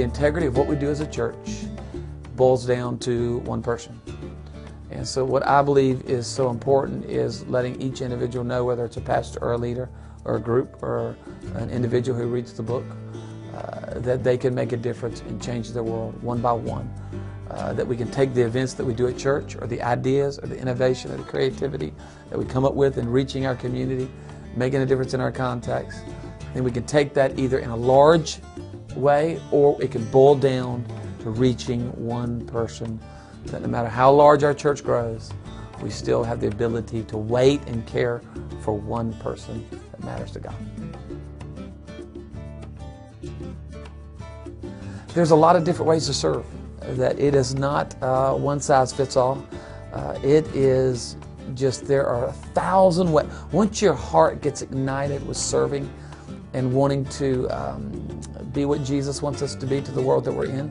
the integrity of what we do as a church boils down to one person. And so what I believe is so important is letting each individual know, whether it's a pastor or a leader or a group or an individual who reads the book, that they can make a difference and change their world one by one. That we can take the events that we do at church, or the ideas or the innovation or the creativity that we come up with in reaching our community, making a difference in our contacts. And we can take that either in a large way, or it can boil down to reaching one person. That no matter how large our church grows, we still have the ability to wait and care for one person that matters to God. There's a lot of different ways to serve. That it is not one size fits all. It is just, there are 1,000 ways. Once your heart gets ignited with serving and wanting to be what Jesus wants us to be to the world that we're in,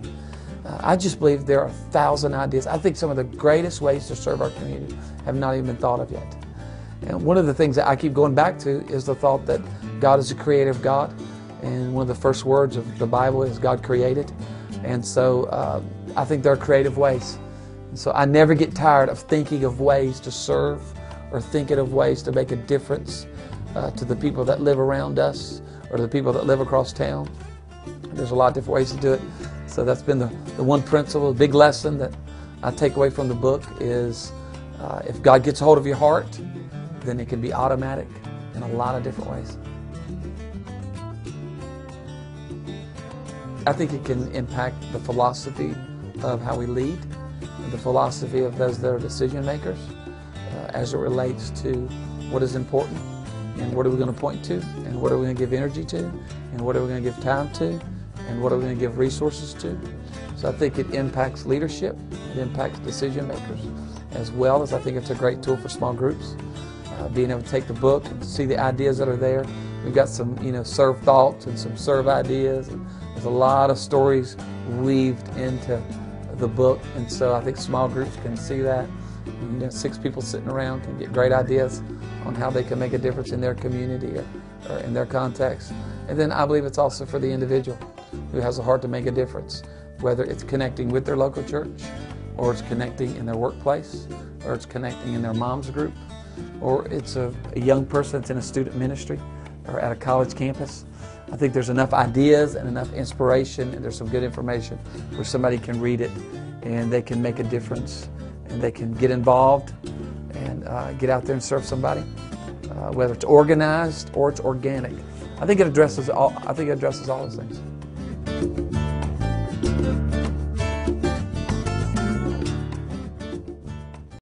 I just believe there are 1,000 ideas. I think some of the greatest ways to serve our community have not even been thought of yet. And one of the things that I keep going back to is the thought that God is a creative God. And one of the first words of the Bible is God created. And so I think there are creative ways. And so I never get tired of thinking of ways to serve or thinking of ways to make a difference to the people that live around us or the people that live across town. There's a lot of different ways to do it. So that's been the one principle, the big lesson that I take away from the book is if God gets a hold of your heart, then it can be automatic in a lot of different ways. I think it can impact the philosophy of how we lead, the philosophy of those that are decision makers as it relates to what is important and what are we going to point to and what are we going to give energy to and what are we going to give time to and what are we going to give resources to. So I think it impacts leadership, it impacts decision makers, as well as I think it's a great tool for small groups. Being able to take the book and see the ideas that are there. We've got some, serve thoughts and some serve ideas. And there's a lot of stories weaved into the book, and so I think small groups can see that. 6 people sitting around can get great ideas on how they can make a difference in their community or in their context. And then I believe it's also for the individual who has a heart to make a difference, whether it's connecting with their local church, or it's connecting in their workplace, or it's connecting in their mom's group, or it's a young person that's in a student ministry or at a college campus. I think there's enough ideas and enough inspiration, and there's some good information where somebody can read it and they can make a difference and they can get involved and get out there and serve somebody, whether it's organized or it's organic. I think it addresses all those things.